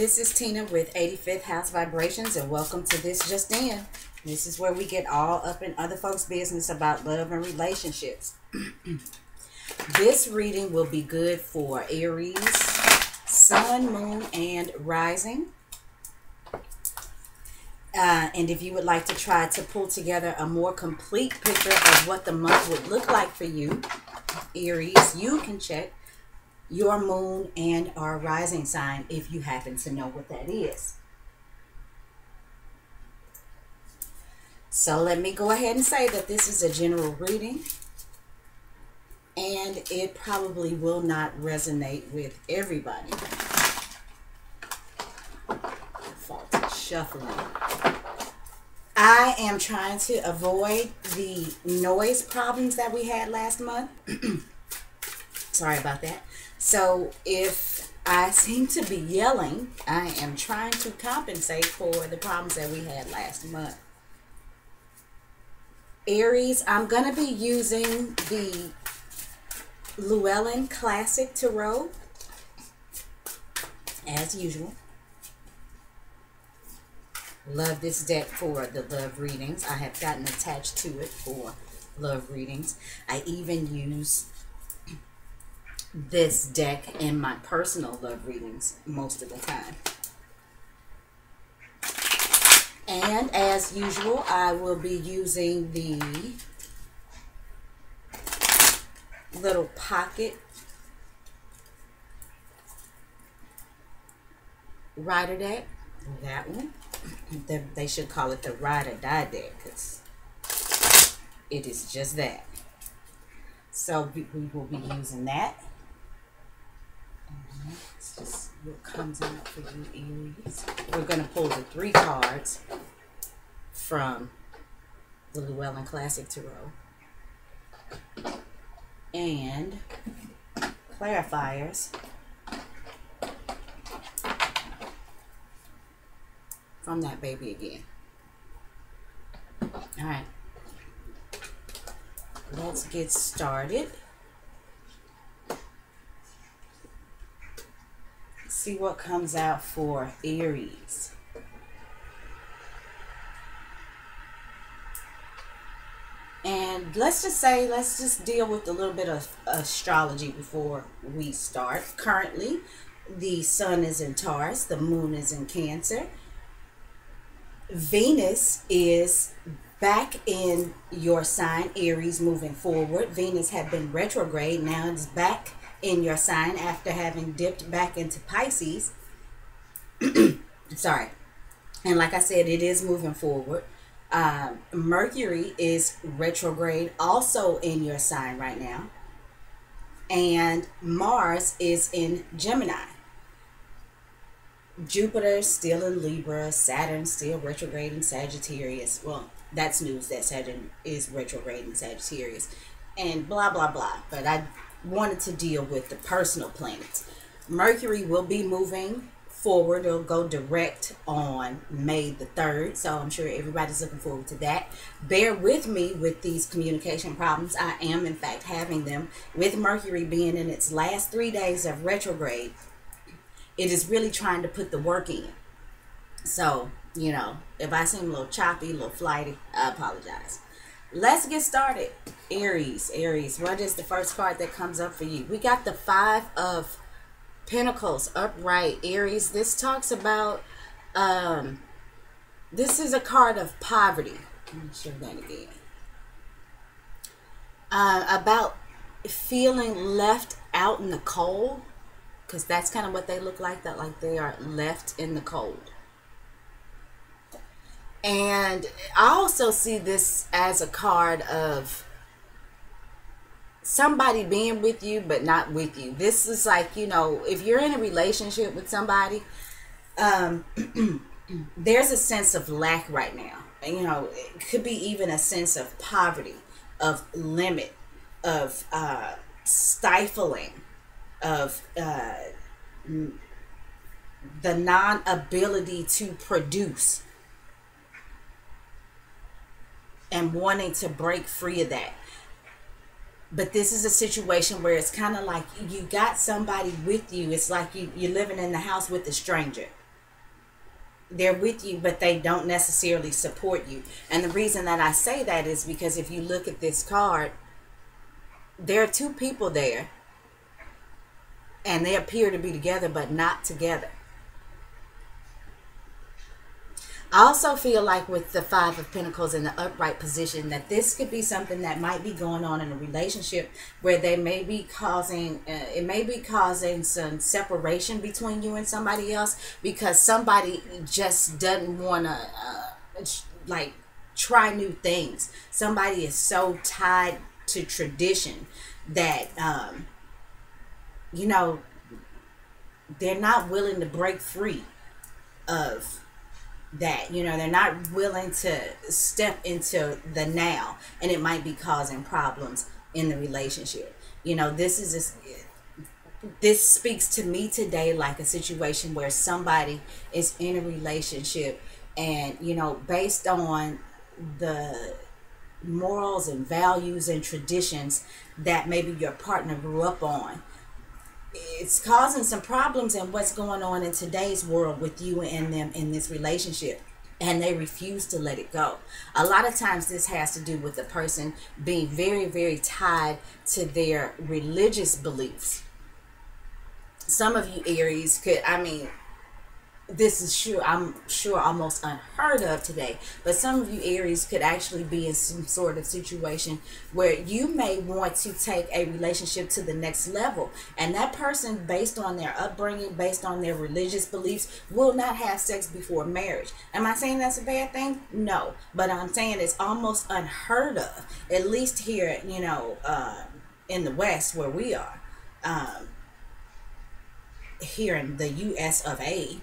This is Tina with 85th House Vibrations, and welcome to This Just In. This is where we get all up in other folks' business about love and relationships. This reading will be good for Aries, Sun, Moon, and Rising. And if you would like to try to pull together a more complete picture of what the month would look like for you, Aries, you can check your moon and our rising sign if you happen to know what that is. So let me go ahead and say that this is a general reading, and it probably will not resonate with everybody. Faulty shuffling. I am trying to avoid the noise problems that we had last month. Sorry about that. So if I seem to be yelling, I am trying to compensate for the problems that we had last month. Aries, I'm going to be using the Llewellyn Classic Tarot as usual. Love this deck for the love readings. I have gotten attached to it for love readings. I even use this deck in my personal love readings most of the time. And as usual, I will be using the little pocket rider deck. That one. They should call it the ride or die deck, because it is just that. So we will be using that. It's just what comes out for you, Aries. We're going to pull the 3 cards from the Llewellyn Classic Tarot and clarifiers from that baby again. All right, let's get started. See what comes out for Aries. And let's just deal with a little bit of astrology before we start. Currently, the sun is in Taurus, the moon is in Cancer. Venus is back in your sign, Aries, moving forward. Venus had been retrograde, now it's back in your sign after having dipped back into Pisces. Sorry. And like I said, it is moving forward. Mercury is retrograde also in your sign right now. And Mars is in Gemini. Jupiter still in Libra. Saturn still retrograde in Sagittarius. Well, that's news that Saturn is retrograde in Sagittarius. And blah, blah, blah. But I wanted to deal with the personal planets. Mercury will be moving forward. It'll go direct on May the 3rd. So I'm sure everybody's looking forward to that. Bear with me with these communication problems. I am, in fact, having them. With Mercury being in its last 3 days of retrograde, it is really trying to put the work in. So, you know, if I seem a little choppy, a little flighty, I apologize. Let's get started. Aries, what is the first card that comes up for you? We got the 5 of Pentacles upright. Aries, this talks about, this is a card of poverty. Let me show that again. About feeling left out in the cold, because that's kind of what they look like, that like they are left in the cold. And I also see this as a card of somebody being with you but not with you. This is like, you know, if you're in a relationship with somebody, there's a sense of lack right now. You know, it could be even a sense of poverty, of limit, of stifling, of the non-ability to produce, and wanting to break free of that. But this is a situation where it's kind of like you got somebody with you. It's like you're living in the house with a stranger. they're with you, but they don't necessarily support you. And the reason that I say that is because if you look at this card, there are two people there, and they appear to be together, but not together. I also feel like with the Five of Pentacles in the upright position that this could be something that might be going on in a relationship where they may be causing, it may be causing some separation between you and somebody else because somebody just doesn't want to like try new things. Somebody is so tied to tradition that, you know, they're not willing to break free of that. You know, they're not willing to step into the now, and it might be causing problems in the relationship. You know, this speaks to me today like a situation where somebody is in a relationship and, you know, based on the morals and values and traditions that maybe your partner grew up on, it's causing some problems in what's going on in today's world with you and them in this relationship, and they refuse to let it go. A lot of times this has to do with the person being very, very tied to their religious beliefs. Some of you Aries could, I mean, this is sure, I'm sure, almost unheard of today, but some of you Aries could actually be in some sort of situation where you may want to take a relationship to the next level, and that person, based on their upbringing, based on their religious beliefs, will not have sex before marriage. Am I saying that's a bad thing? No, but I'm saying it's almost unheard of, at least here, you know, in the West where we are, here in the US of A.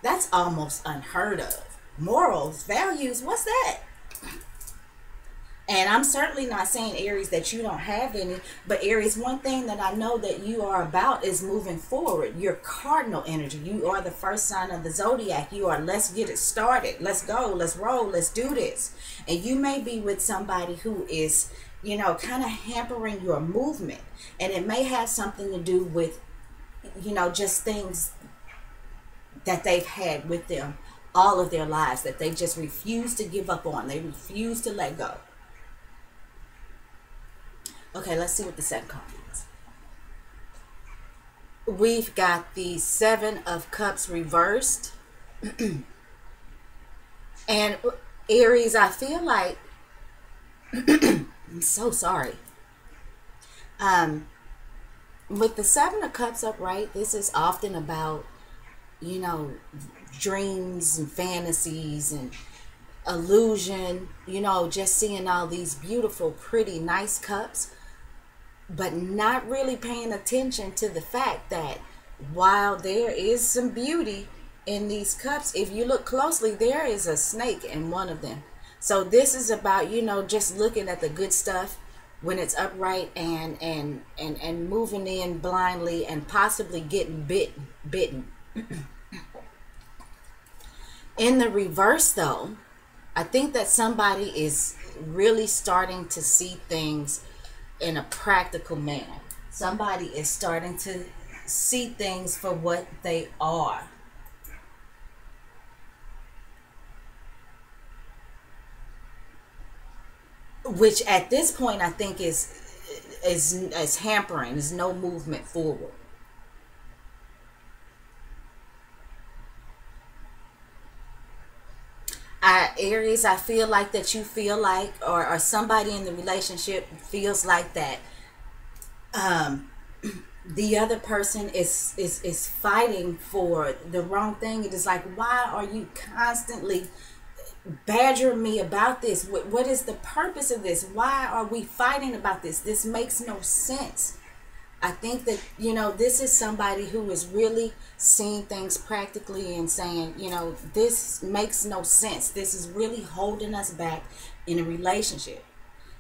That's almost unheard of. Morals, values, what's that? And I'm certainly not saying, Aries, that you don't have any, but Aries, one thing that I know that you are about is moving forward. You're cardinal energy. You are the first sign of the zodiac. You are, let's get it started. Let's go. Let's roll. Let's do this. And you may be with somebody who is, you know, kind of hampering your movement. And it may have something to do with, you know, just things that they've had with them all of their lives that they just refuse to give up on. They refuse to let go. Okay, let's see what the second card is. We've got the Seven of Cups reversed. And Aries, I feel like I'm so sorry. With the Seven of Cups upright, this is often about, you know, dreams and fantasies and illusion, you know, just seeing all these beautiful, pretty, nice cups, but not really paying attention to the fact that while there is some beauty in these cups, if you look closely, there is a snake in one of them. So this is about, you know, just looking at the good stuff when it's upright and moving in blindly and possibly getting bitten. In the reverse, though, I think that somebody is really starting to see things in a practical manner. Somebody is starting to see things for what they are. Which at this point I think is hampering, is no movement forward. Aries, I feel like that you feel like, or somebody in the relationship feels like that the other person is fighting for the wrong thing. It is like, why are you constantly badgering me about this? What is the purpose of this? Why are we fighting about this? This makes no sense. I think that, you know, this is somebody who is really seeing things practically and saying, you know, this makes no sense. This is really holding us back in a relationship.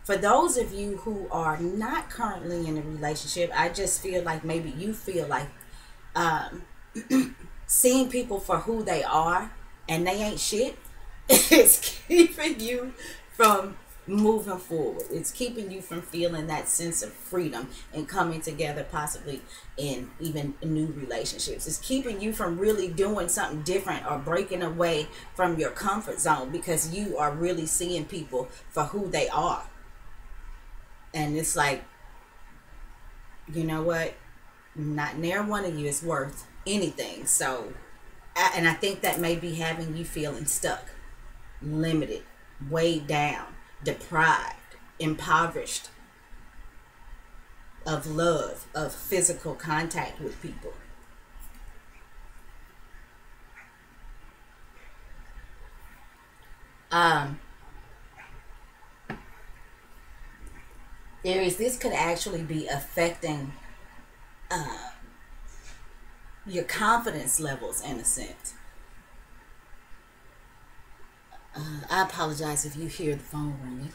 For those of you who are not currently in a relationship, I just feel like maybe you feel like seeing people for who they are and they ain't shit is keeping you from moving forward. It's keeping you from feeling that sense of freedom and coming together, possibly in even new relationships. It's keeping you from really doing something different or breaking away from your comfort zone, because you are really seeing people for who they are. And it's like, you know what? Not near one of you is worth anything. So, and I think that may be having you feeling stuck, limited, weighed down, deprived, impoverished of love, of physical contact with people. Aries, this could actually be affecting your confidence levels in a sense. I apologize if you hear the phone ringing.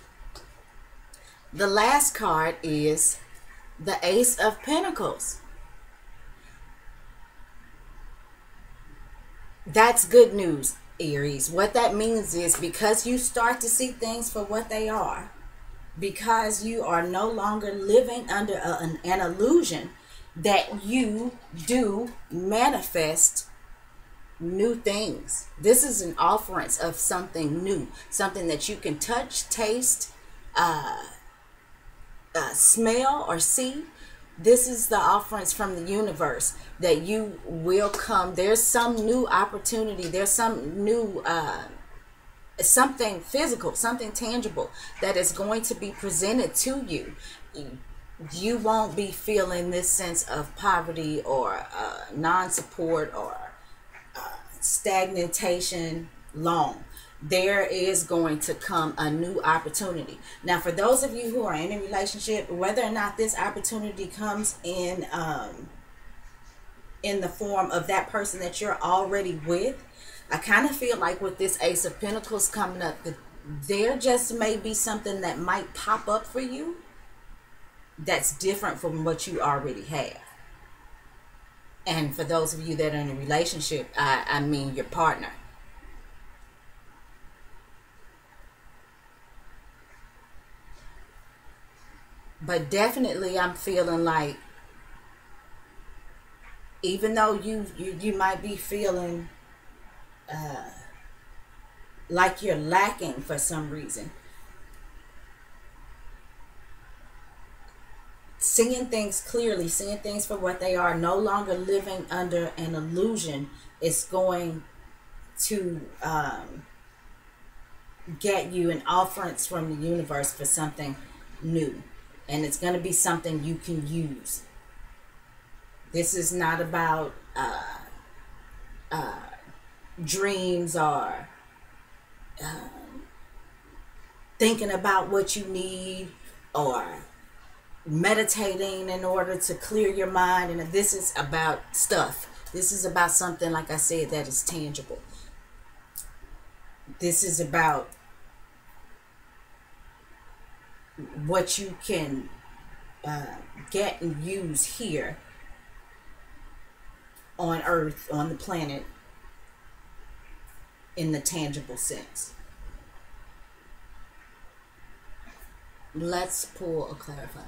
The last card is the Ace of Pentacles. That's good news, Aries. What that means is, because you start to see things for what they are, because you are no longer living under an illusion, that you do manifest new things. This is an offerance of something new, something that you can touch, taste, smell, or see. This is the offerance from the universe that you will come. There's some new opportunity. There's some new something physical, something tangible that is going to be presented to you. You won't be feeling this sense of poverty or non-support or stagnation long. There is going to come a new opportunity. Now, for those of you who are in a relationship, whether or not this opportunity comes in the form of that person that you're already with, I kind of feel like with this Ace of Pentacles coming up, that there just may be something that might pop up for you that's different from what you already have. And for those of you that are in a relationship, I mean your partner. But definitely I'm feeling like, even though you might be feeling like you're lacking for some reason, seeing things clearly, seeing things for what they are, no longer living under an illusion, is going to get you an offerance from the universe for something new. And it's going to be something you can use. This is not about dreams or thinking about what you need or meditating in order to clear your mind. And this is about stuff. This is about something, like I said, that is tangible. This is about what you can get and use here on Earth, on the planet, in the tangible sense. Let's pull a clarifier.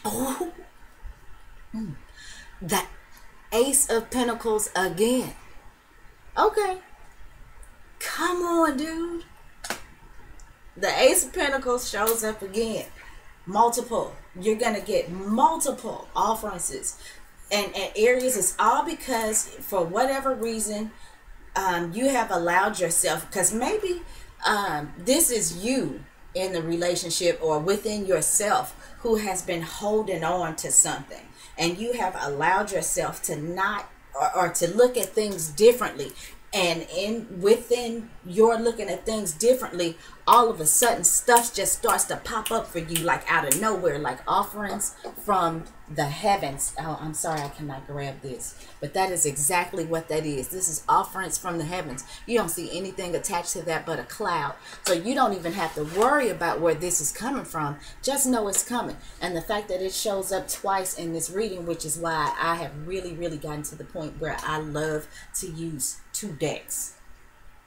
Oh, the Ace of Pentacles again. Okay, come on, dude. The Ace of Pentacles shows up again. Multiple. You're going to get multiple offerances. And Aries, is all because, for whatever reason, you have allowed yourself, because maybe this is you in the relationship or within yourself who has been holding on to something, and you have allowed yourself to not, or to look at things differently. And within your looking at things differently, all of a sudden stuff just starts to pop up for you, like out of nowhere, like offerings from the heavens. Oh, I'm sorry, I cannot grab this, but that is exactly what that is. This is offerings from the heavens. You don't see anything attached to that but a cloud, so you don't even have to worry about where this is coming from. Just know it's coming. And the fact that it shows up twice in this reading, which is why I have really gotten to the point where I love to use 2 decks,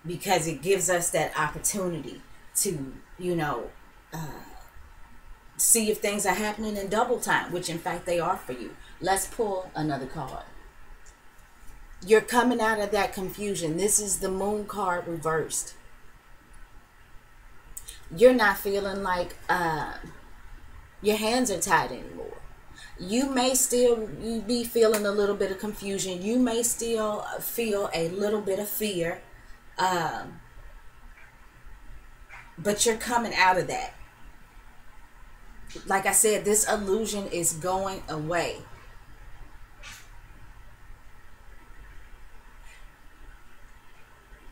because it gives us that opportunity to, see if things are happening in double time, which in fact they are for you. Let's pull another card. You're coming out of that confusion. This is the Moon card reversed. You're not feeling like your hands are tied anymore. You may still be feeling a little bit of confusion. You may still feel a little bit of fear. But you're coming out of that. Like I said, this illusion is going away.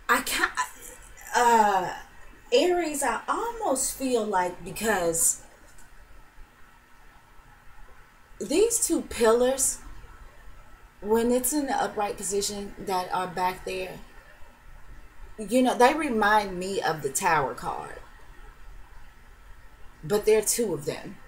I can't, Aries, I almost feel like, because these two pillars, when it's in the upright position that are back there, they remind me of the Tower card. But there are two of them.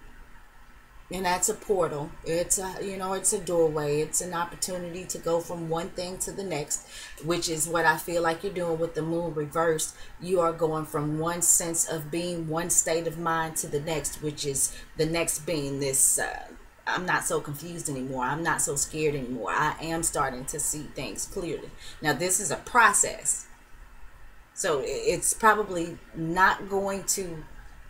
And that's a portal. It's a doorway. It's an opportunity to go from one thing to the next, which is what I feel like you're doing with the Moon reversed. You are going from one sense of being, one state of mind to the next, which is the next being this, I'm not so confused anymore. I'm not so scared anymore. I am starting to see things clearly. Now, this is a process. So it's probably not going to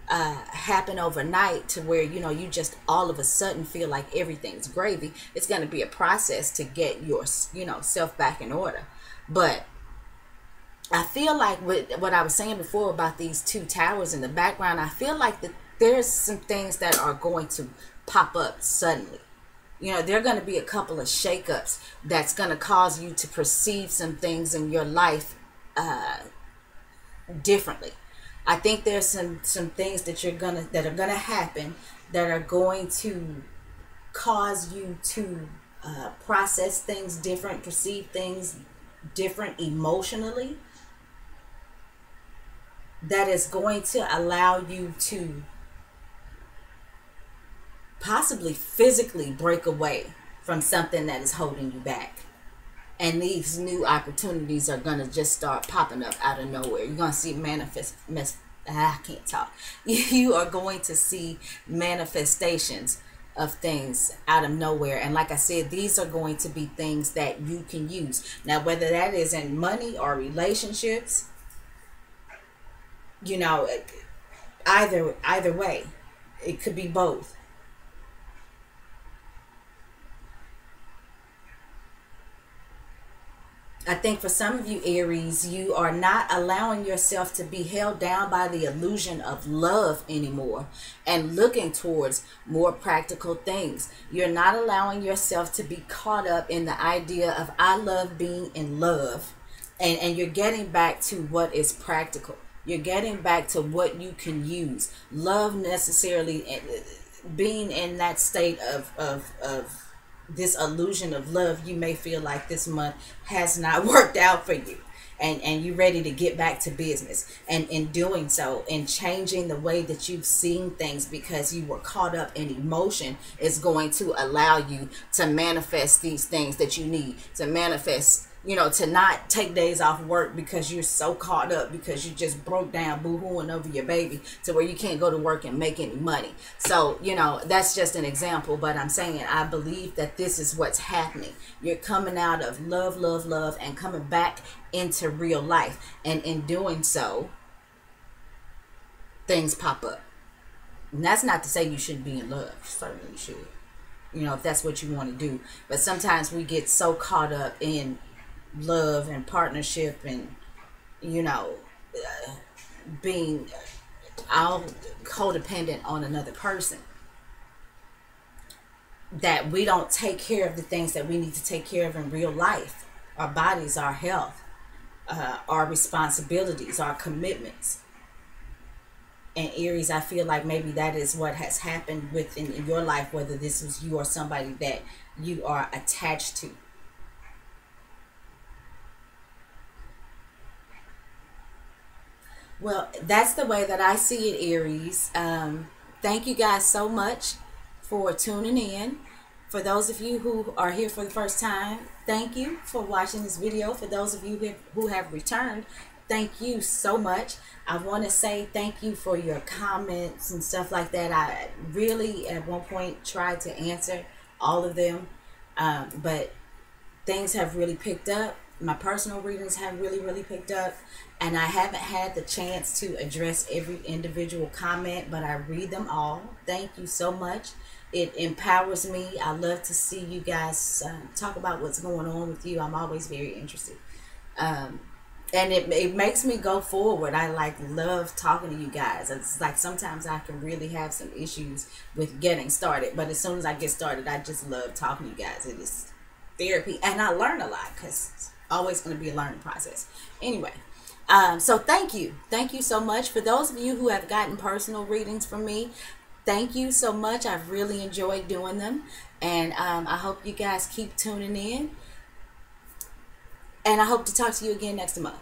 happen overnight to where you just all of a sudden feel like everything's gravy. It's going to be a process to get your self back in order. But I feel like with what I was saying before about these two towers in the background, I feel like that there's some things that are going to pop up suddenly. There are going to be a couple of shakeups that's going to cause you to perceive some things in your life differently. I think there's some things that are gonna happen that are going to cause you to process things different, perceive things different emotionally. That is going to allow you to possibly physically break away from something that is holding you back. And these new opportunities are going to just start popping up out of nowhere. You're going to see I can't talk. You are going to see manifestations of things out of nowhere. And like I said, these are going to be things that you can use. Now, whether that is in money or relationships, either way, it could be both. I think for some of you, Aries, you are not allowing yourself to be held down by the illusion of love anymore and looking towards more practical things. You're not allowing yourself to be caught up in the idea of I love being in love, and you're getting back to what is practical. You're getting back to what you can use. Love necessarily being in that state of this illusion of love. You may feel like this month has not worked out for you, and you're ready to get back to business, and in doing so and changing the way that you've seen things because you were caught up in emotion is going to allow you to manifest these things that you need to manifest. To not take days off work because you're so caught up because you just broke down boo-hooing over your baby to where you can't go to work and make any money. So, that's just an example, but I'm saying I believe that this is what's happening. You're coming out of love, love, love, and coming back into real life. And in doing so, things pop up. And that's not to say you shouldn't be in love. Certainly you should. If that's what you want to do. But sometimes we get so caught up in love and partnership and being all codependent on another person that we don't take care of the things that we need to take care of in real life. Our bodies, our health, our responsibilities, our commitments. And Aries, I feel like maybe that is what has happened in your life, whether this is you or somebody that you are attached to. Well, that's the way that I see it, Aries. Thank you guys so much for tuning in. For those of you who are here for the first time, thank you for watching this video. For those of you who have returned, thank you so much. I want to say thank you for your comments and stuff like that. I really, at one point, tried to answer all of them, but things have really picked up. My personal readings have really picked up, and I haven't had the chance to address every individual comment, but I read them all. Thank you so much. It empowers me. I love to see you guys talk about what's going on with you. I'm always very interested. Um, and it makes me go forward. I like love talking to you guys. It's like sometimes I can really have some issues with getting started, but as soon as I get started, I just love talking to you guys. It is therapy, and I learn a lot because it's always going to be a learning process. Anyway, so thank you so much. For those of you who have gotten personal readings from me, thank you so much. I've really enjoyed doing them, and I hope you guys keep tuning in, and I hope to talk to you again next month.